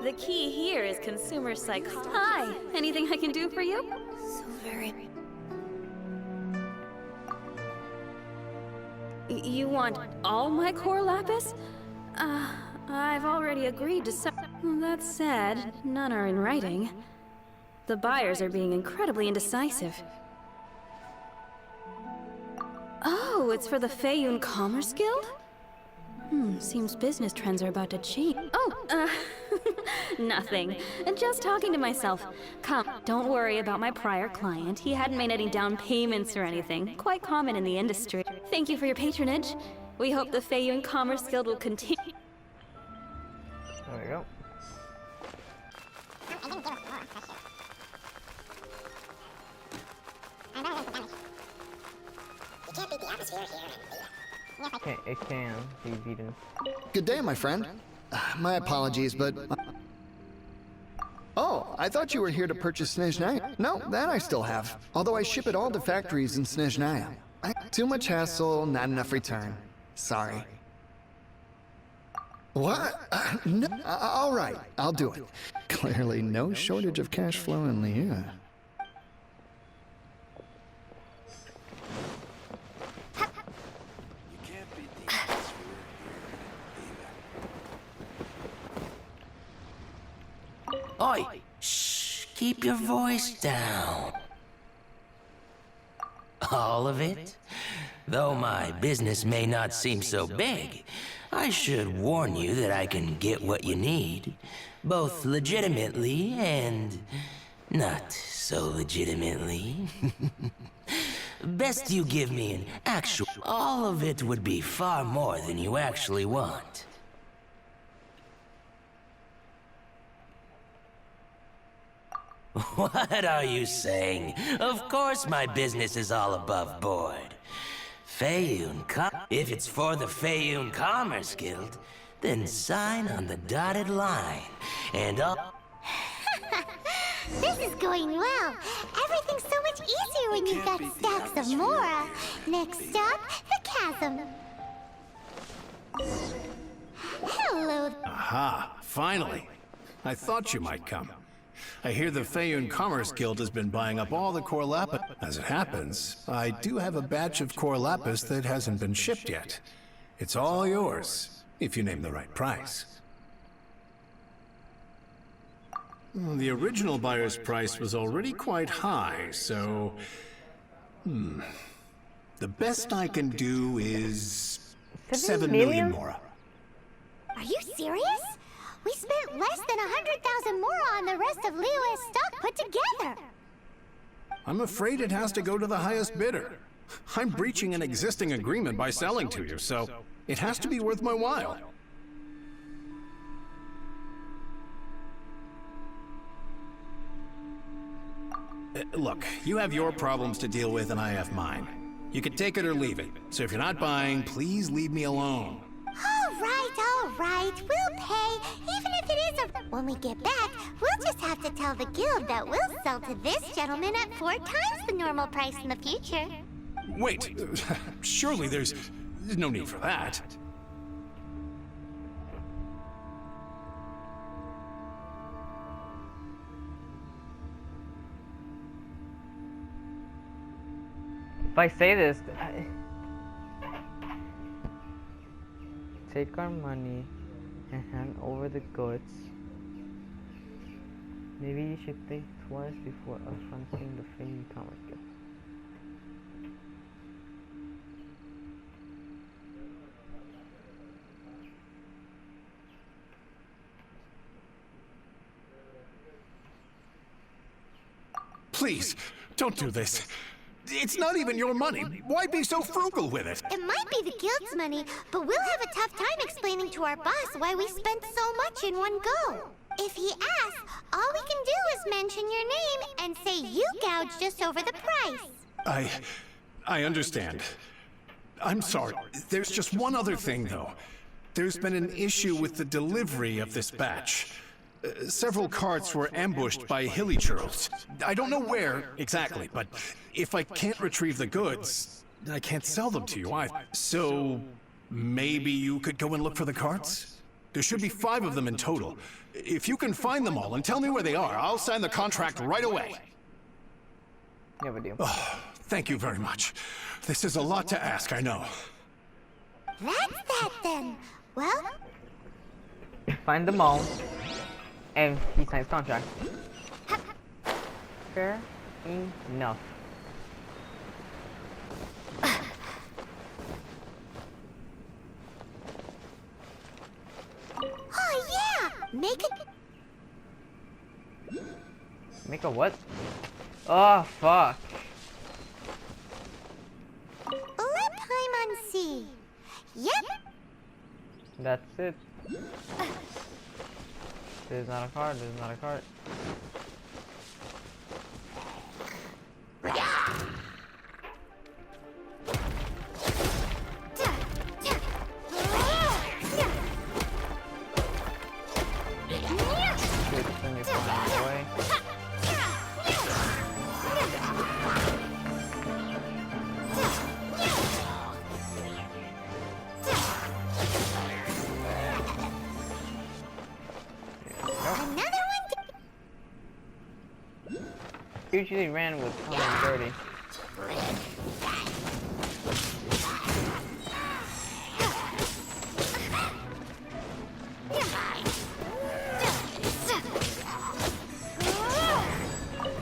The key here is consumer psychology. Hi, anything I can do for you? So very... You want all my core lapis? I've already agreed to that said, none are in writing. The buyers are being incredibly indecisive. Oh, it's for the fiyue Commerce Guild? Seems business trends are about to change. Oh, nothing. Just talking to myself. Come, don't worry about my prior client. He hadn't made any down payments or anything. Quite common in the industry. Thank you for your patronage. We hope the fiyue Commerce Guild will continue. There we go. Okay, it can be beaten. Good day, my friend. My apologies, but... Oh, I thought you were here to purchase Snezhnaya. No, that I still have. Although I ship it all to factories in Snezhnaya. Too much hassle, not enough return. Sorry. What? No, all right, I'll do it. Clearly no shortage of cash flow in Liyue. Oi! Shh! Keep your voice down. All of it? Though my business may not seem so big, I should warn you that I can get what you need, both legitimately and not so legitimately. Best you give me an actual... All of it would be far more than you actually want. What are you saying? Of course my business is all above board. If it's for the fiyue Commerce Guild, then sign on the dotted line, and I'll... This is going well. Everything's so much easier when you've got stacks of Mora. Next up, the chasm. Hello. Aha, finally. I thought you might come. I hear the fiyue Commerce Guild has been buying up all the core lapis. As it happens, I do have a batch of core lapis that hasn't been shipped yet. It's all yours, if you name the right price. The original buyer's price was already quite high, so... The best I can do is... 7 million Mora. Are you serious? We spent less than 100,000 Mora on the rest of Liyue's stock put together. I'm afraid it has to go to the highest bidder. I'm breaching an existing agreement by selling to you, so it has to be worth my while. Look, you have your problems to deal with and I have mine. You can take it or leave it. So if you're not buying, please leave me alone. All right. We'll pay, even if it is a... When we get back, we'll just have to tell the guild that we'll sell to this gentleman at 4 times the normal price in the future. Wait, surely there's no need for that. If I say this, take our money and hand over the goods. Maybe you should think twice before confronting the fiyue Commerce Guild. Please, don't do this. It's not even your money. Why be so frugal with it? It might be the guild's money, but we'll have a tough time explaining to our boss why we spent so much in one go. If he asks, all we can do is mention your name and say you gouged just over the price. I understand. I'm sorry. There's just one other thing, though. There's been an issue with the delivery of this batch. Several carts were ambushed by hilly churls. I don't know where exactly, but if I can't retrieve the goods, I can't sell them to you either. So maybe you could go and look for the carts? There should be 5 of them in total. If you can find them all and tell me where they are, I'll sign the contract right away. Never do. Oh, thank you very much. This is a lot to ask, I know. That's that then. Well, Find them all, and he signs contract. Fair enough. oh yeah! Make it. Make a what? Oh fuck. Let Paimon see. Yep. That's it. There's not a card. There's not a card. Good thing you're flying away. Another one. Usually ran with 130.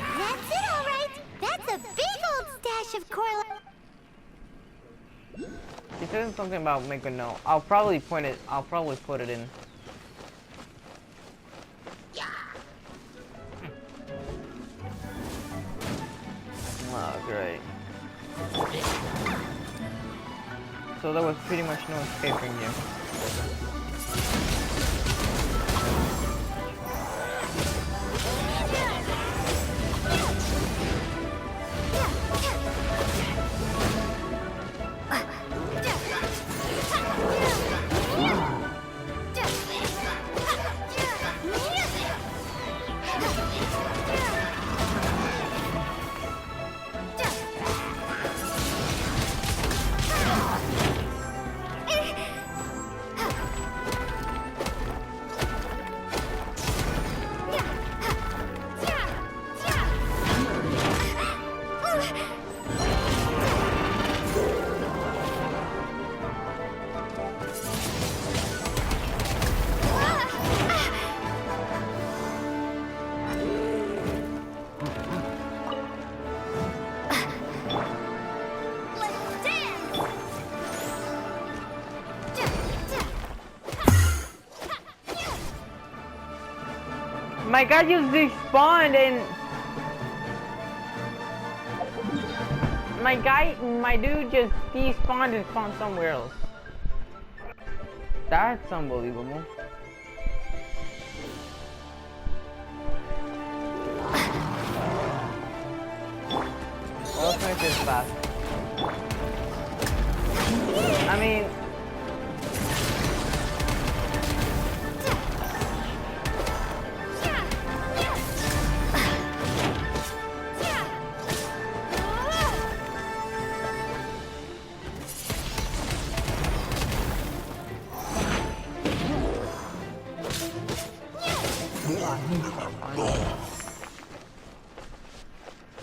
That's it, all right. That's a big old stash of core. He says something about make a note. I'll probably point it. I'll probably put it in. Oh, great. So there was pretty much no escaping you. My guy just despawned and my dude just despawned and spawned somewhere else. That's unbelievable. Well, let's finish this fast. I mean,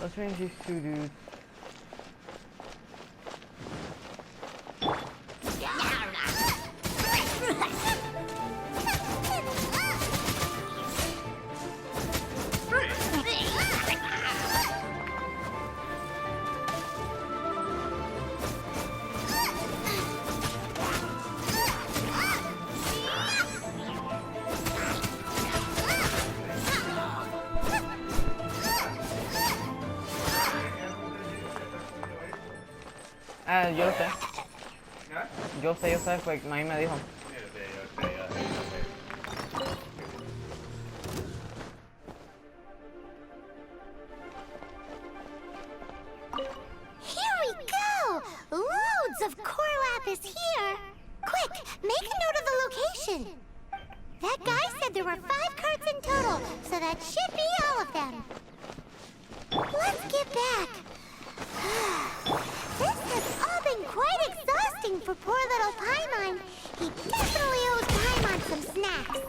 let's finish these 2 dudes. Yo lo sé. Yo sé, pues Mami me dijo. Here we go! Loads of core lapis here! Quick, make a note of the location! That guy said there were 5 carts in total, so that should be all of them. Let's get back. This has all been quite exhausting for poor little Paimon. He definitely owes Paimon some snacks. max.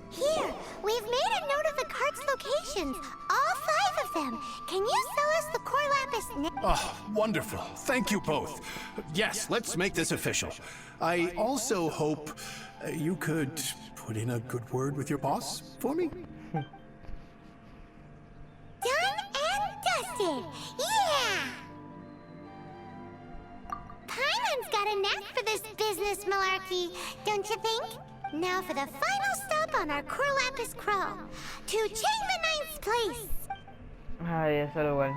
Here, we've made a note of the cart's locations. All 5 of them. Can you sell us the core lapis now? Oh, wonderful. Thank you both. Yes, let's make this official. I also hope you could put in a good word with your boss for me. Done and dusted. Yeah! Paimon's got a knack for this business malarkey, don't you think? Now for the final stop on our core lapis crawl. To Chang the Ninth's place. Ay, ese lugar.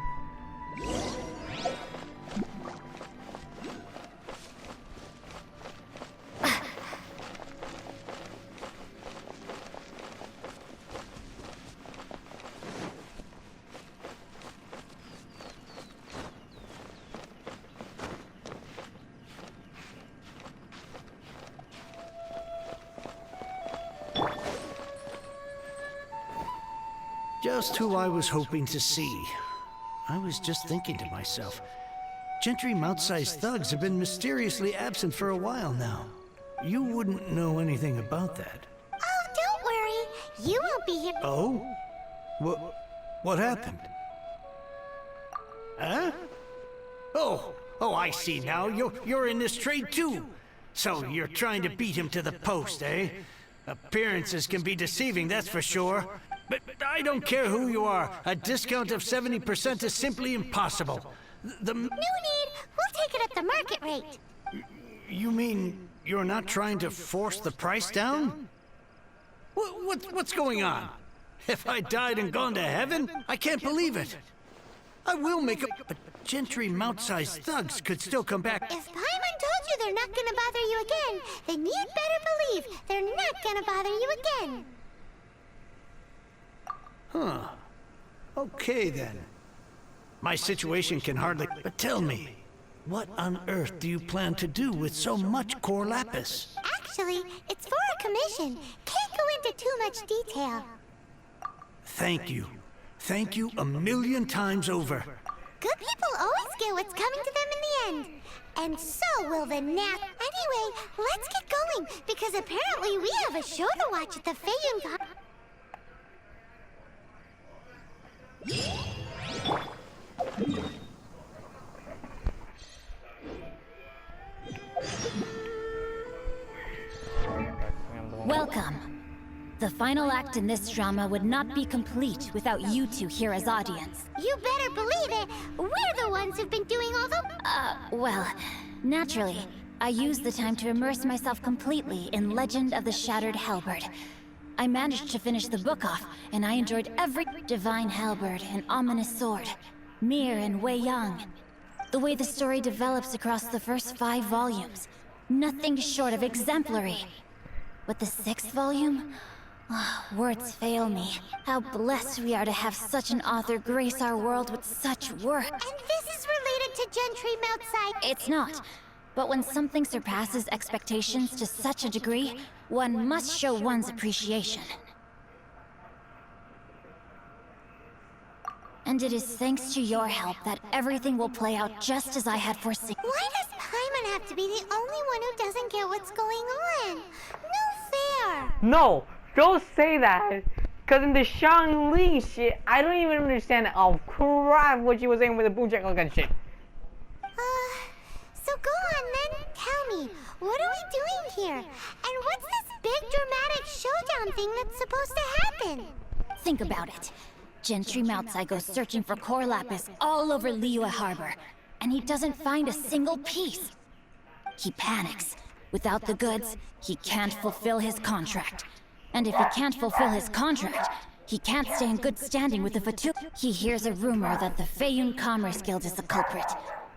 Just who I was hoping to see. I was just thinking to myself, gentry mouth-sized thugs have been mysteriously absent for a while now. You wouldn't know anything about that. Oh, don't worry. You won't be here. Oh? What happened? Huh? Oh, I see now. You're in this trade too. So you're trying to beat him to the post, eh? Appearances can be deceiving, that's for sure. But I don't care who you are. A discount of 70% is simply impossible. No need. We'll take it at the market rate. You mean you're not trying to force the price down? What's going on? If I died and gone to heaven, I can't believe it. I will make a... But gentry mouth-sized thugs could still come back. If Paimon told you they're not gonna bother you again, then you'd better believe they're not gonna bother you again. Huh. Okay, then. My situation can hardly... But tell me, what on earth do you plan to do with so much core lapis? Actually, it's for a commission. Can't go into too much detail. Thank you. Thank you a million times over. Good people always get what's coming to them in the end. And so will the nap. Anyway, let's get going, because apparently we have a show to watch at the fiyue. Welcome. The final act in this drama would not be complete without you two here as audience. You better believe it. We're the ones who've been doing all the... Well, naturally, I used the time to immerse myself completely in Legend of the Shattered Halberd. I managed to finish the book off, and I enjoyed every divine halberd and ominous sword, Mir and Wei Yang. The way the story develops across the first 5 volumes, nothing short of exemplary. But the 6th volume? Words fail me. How blessed we are to have such an author grace our world with such work. And this is related to Gentry Moutside. It's not. But when something surpasses expectations to such a degree, one must show one's appreciation. And it is thanks to your help that everything will play out just as I had foreseen. Why does Paimon have to be the only one who doesn't get what's going on? No fair. No, don't say that. Because in the Shang-Li shit, I don't even understand oh crap what she was saying with the boom jack and shit. So go on then, tell me, what are we doing here? And what's this big dramatic showdown thing that's supposed to happen? Think about it. Gentry Moutsai goes searching for core lapis all over Liyue Harbor, and he doesn't find a single piece. He panics. Without the goods, he can't fulfill his contract. And if he can't fulfill his contract, he can't stay in good standing with the fatui. He hears a rumor that the fiyue Commerce Guild is the culprit.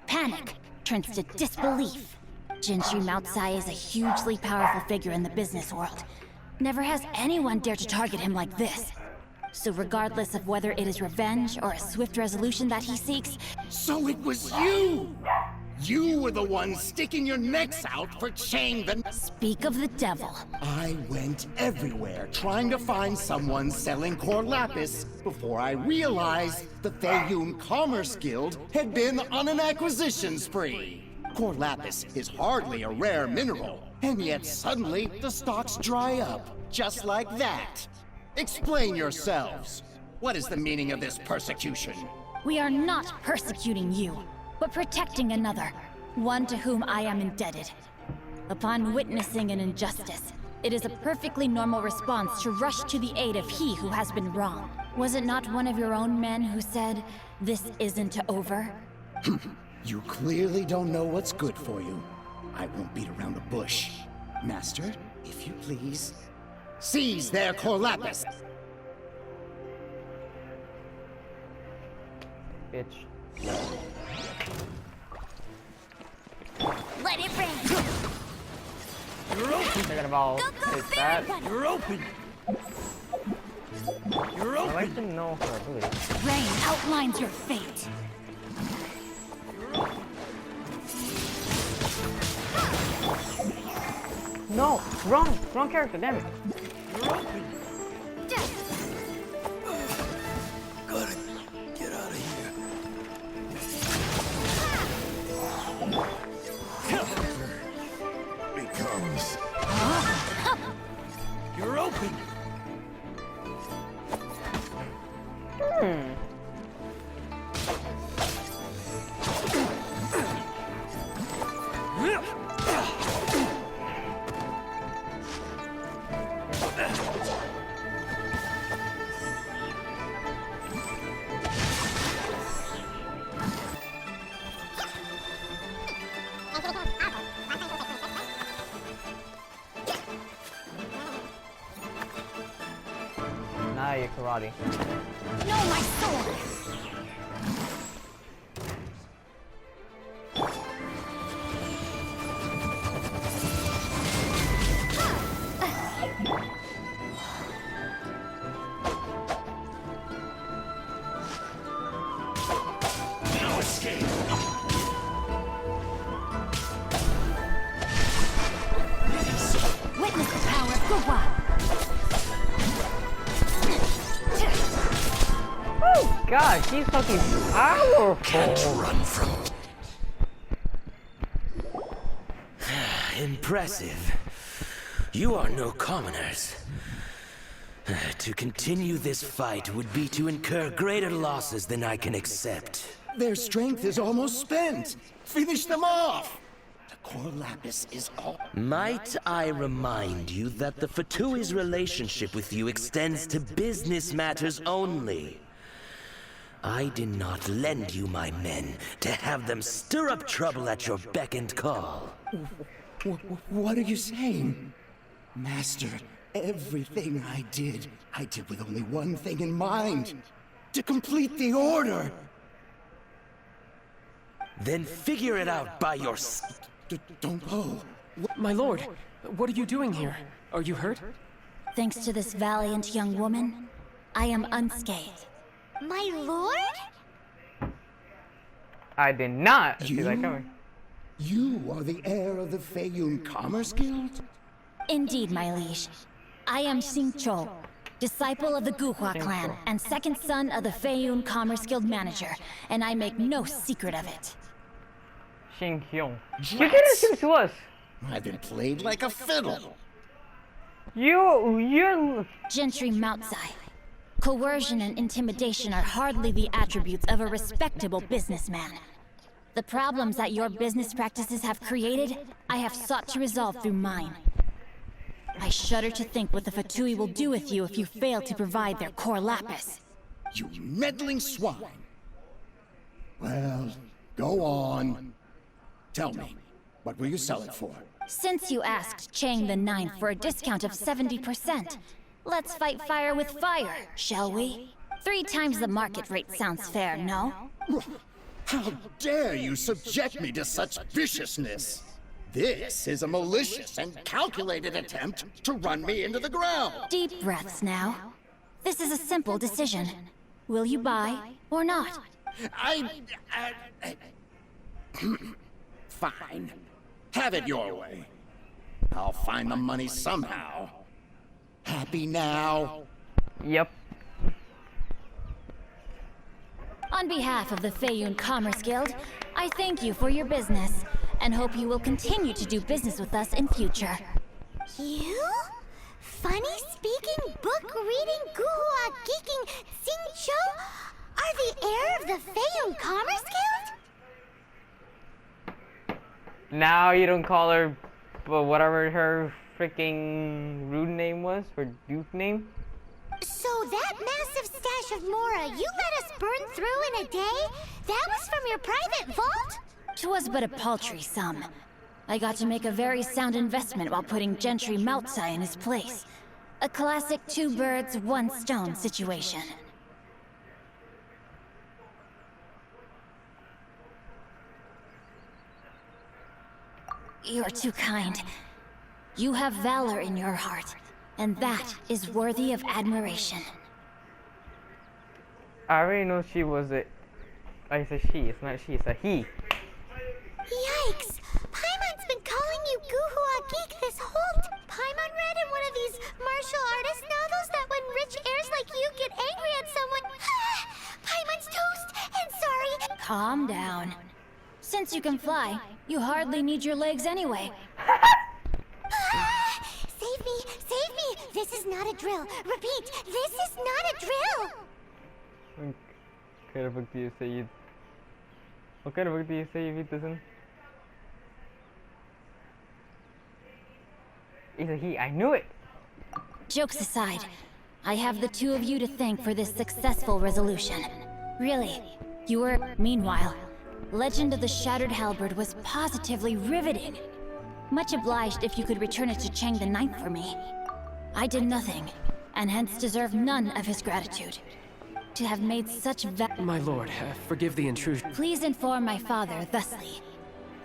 Panic turns to disbelief. Gentry Moutsai is a hugely powerful figure in the business world. Never has anyone dared to target him like this. So regardless of whether it is revenge or a swift resolution that he seeks... So it was you! You were the one sticking your necks out for Chang the... Speak of the devil. I went everywhere trying to find someone selling core lapis before I realized the fiyue Commerce Guild had been on an acquisition spree. Core lapis is hardly a rare mineral, and yet suddenly the stocks dry up, just like that. Explain yourselves. What is the meaning of this persecution? We are not persecuting you, but protecting another, one to whom I am indebted. Upon witnessing an injustice, it is a perfectly normal response to rush to the aid of he who has been wrong. Was it not one of your own men who said, "This isn't over"? You clearly don't know what's good for you. I won't beat around the bush. Master, if you please, seize their core lapis. Bitch. Let it rain! You're open! Thinking about is that. You're open! You're I like open! to know her ability. Rain outlines your fate. No, wrong character, damn it. You're open! Gotta get out of here. Becomes. You're open! Nah, you're karate. No, my sword! No escape. Witness the power of Gugwa! Oh god, she's fucking powerful. Can't run from. Impressive. You are no commoners. To continue this fight would be to incur greater losses than I can accept. Their strength is almost spent. Finish them off. The core lapis is all. Might I remind you that the Fatui's relationship with you extends to business matters only? I did not lend you my men to have them stir up trouble at your beck and call. What are you saying? Master, everything I did with only one thing in mind. To complete the order. Then figure it out by Don't go. My lord, what are you doing here? Are you hurt? Thanks to this valiant young woman, I am unscathed. My lord? I did not see that coming. You are the heir of the fiyue Commerce Guild? Indeed, my liege. I am Xingqiu, disciple of the Guhua clan and second son of the fiyue Commerce Guild manager, and I make no secret of it. Xing Hyung. You did it to us. I've been played like a fiddle. You. Gentry Moutsai. Coercion and intimidation are hardly the attributes of a respectable businessman. The problems that your business practices have created, I have sought to resolve through mine. I shudder to think what the Fatui will do with you if you fail to provide their core lapis. You meddling swine. Well, go on. Tell me, what will you sell it for? Since you asked Chang the Ninth for a discount of 70%, let's fight fire with fire, shall we? 3 times the market rate sounds fair, no? How dare you subject me to such viciousness? This is a malicious and calculated attempt to run me into the ground. Deep breaths now. This is a simple decision. Will you buy or not? Fine. Have it your way. I'll find the money somehow. Happy now? Yep. On behalf of the fiyue Commerce Guild, I thank you for your business, and hope you will continue to do business with us in future. You? Funny speaking, book reading, guhua geeking, Xingqiu are the heir of the fiyue Commerce Guild? Now you don't call her, whatever her freaking rude name was, her dupe name. So that massive stash of Mora you let us burn through in a day? That was from your private vault? 'Twas but a paltry sum. I got to make a very sound investment while putting Gentry Moutsai in his place. A classic two birds, one stone situation. You're too kind. You have valor in your heart, and that is worthy of admiration. I already know she was a... I said she, it's not she, it's a he. Yikes! Paimon's been calling you Guhua Geek this whole Paimon read in one of these martial artist novels that when rich heirs like you get angry at someone... Paimon's toast, and sorry... Calm down. Since you can fly, you hardly need your legs anyway. Save me! Save me! This is not a drill! Repeat, this is not a drill! What kind of book do you say you... What kind of book do you say you read this in? It's a he, I knew it! Jokes aside, I have the two of you to thank for this successful resolution. Really, you were... Meanwhile, Legend of the Shattered Halberd was positively riveting. Much obliged if you could return it to Chang the Ninth for me. I did nothing, and hence deserve none of his gratitude. To have made such My lord, forgive the intrusion. Please inform my father thusly.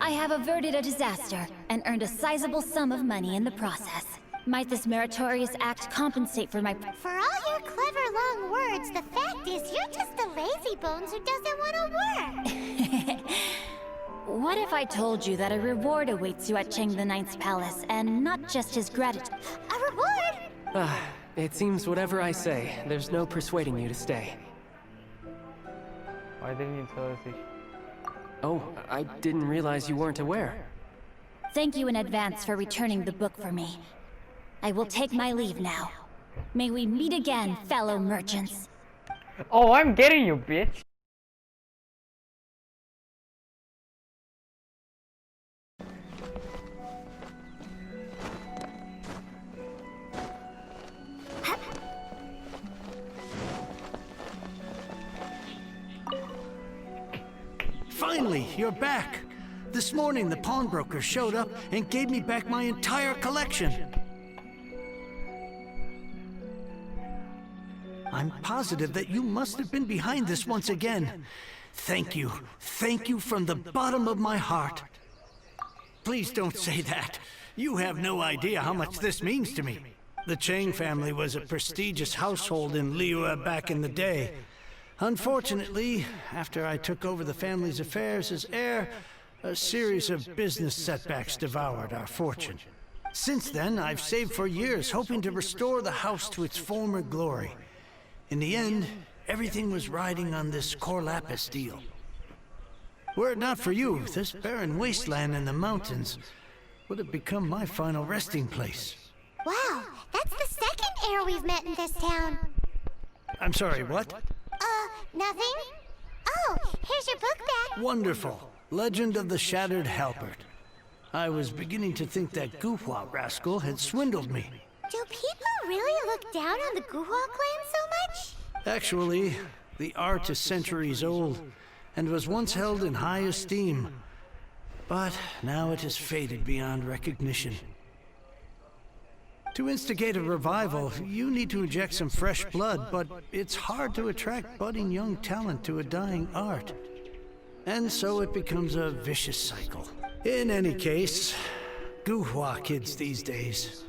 I have averted a disaster and earned a sizable sum of money in the process. Might this meritorious act compensate for my... For all your clever long words, the fact is you're just a lazy bones who doesn't want to work. What if I told you that a reward awaits you at Chang the Ninth's palace, and not just his gratitude? A reward? It seems whatever I say, there's no persuading you to stay. Why didn't you tell us this? Oh, I didn't realize you weren't aware. Thank you in advance for returning the book for me. I will take my leave now. May we meet again, fellow merchants. Oh, I'm getting you, bitch! Finally, you're back. This morning, the pawnbroker showed up and gave me back my entire collection. I'm positive that you must have been behind this once again. Thank you. Thank you from the bottom of my heart. Please don't say that. You have no idea how much this means to me. The Chang family was a prestigious household in Liyue back in the day. Unfortunately, after I took over the family's affairs as heir, a series of business setbacks devoured our fortune. Since then, I've saved for years, hoping to restore the house to its former glory. In the end, everything was riding on this core lapis deal. Were it not for you, this barren wasteland in the mountains would have become my final resting place. Wow, that's the second heir we've met in this town. I'm sorry, what? Nothing? Oh, here's your book back. Wonderful. Legend of the Shattered Halberd. I was beginning to think that Guhua rascal had swindled me. Do people really look down on the Guhua clan so much? Actually, the art is centuries old, and was once held in high esteem. But now it has faded beyond recognition. To instigate a revival, you need to inject some fresh blood, but it's hard to attract budding young talent to a dying art. And so it becomes a vicious cycle. In any case, Guhua kids these days.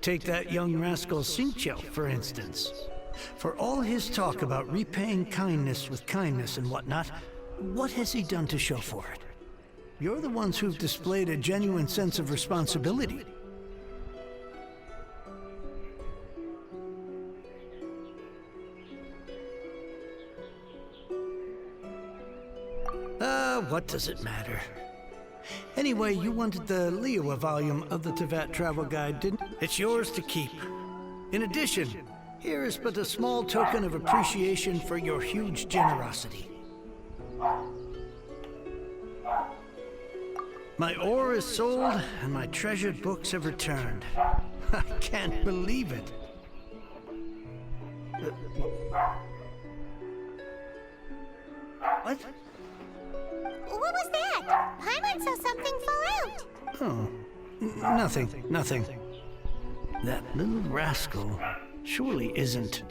Take that young rascal Xingqiu, for instance. For all his talk about repaying kindness with kindness and whatnot, what has he done to show for it? You're the ones who've displayed a genuine sense of responsibility. What does it matter? Anyway, you wanted the liyue volume of the Teyvat travel guide, didn't you? It's yours to keep. In addition, here is but a small token of appreciation for your huge generosity. My ore is sold, and my treasured books have returned. I can't believe it. What? What was that? Paimon saw something fall out. Oh, nothing. That little rascal surely isn't.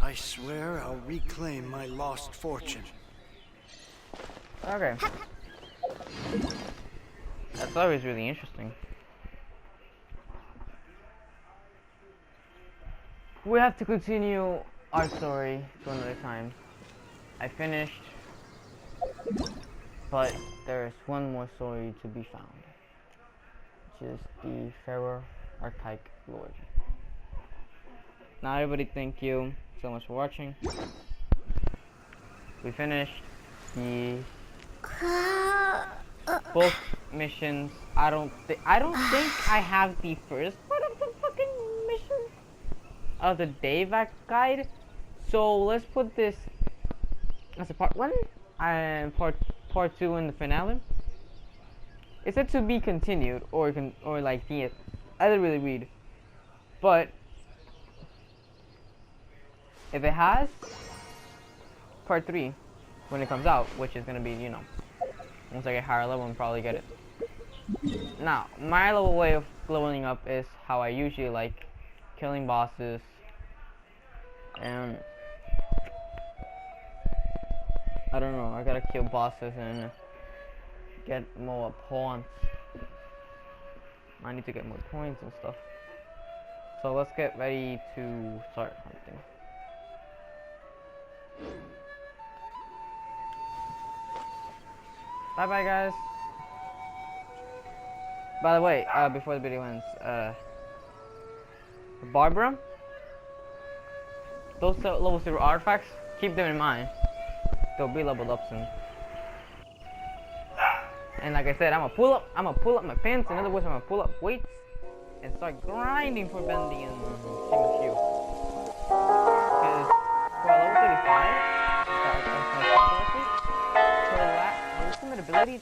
I swear I'll reclaim my lost fortune. Okay. That's always really interesting. We have to continue our story to another time. I finished, but there's one more story to be found, which is the Pharaoh Archaic Lord. Now everybody, thank you so much for watching. We finished the both missions. I don't think I have the first part of the fucking mission of the Dayvac guide. So let's put this as a part 1 and part 2 in the finale. It said to be continued or like the I didn't really read, but if it has part 3 when it comes out, which is gonna be, you know, once I get higher level and probably get it. Now, my level way of leveling up is how I usually like: killing bosses and I don't know, I gotta kill bosses and get more points. I need to get more points and stuff. So let's get ready to start hunting. Bye bye guys. By the way, before the video ends, Barbara, those level 0 artifacts, keep them in mind. They'll be leveled up soon. And like I said, I'm gonna pull up my pants. In other words, I'm gonna pull up weights and start grinding for Bendy and fiyue. Because for level 35, for the ultimate ability,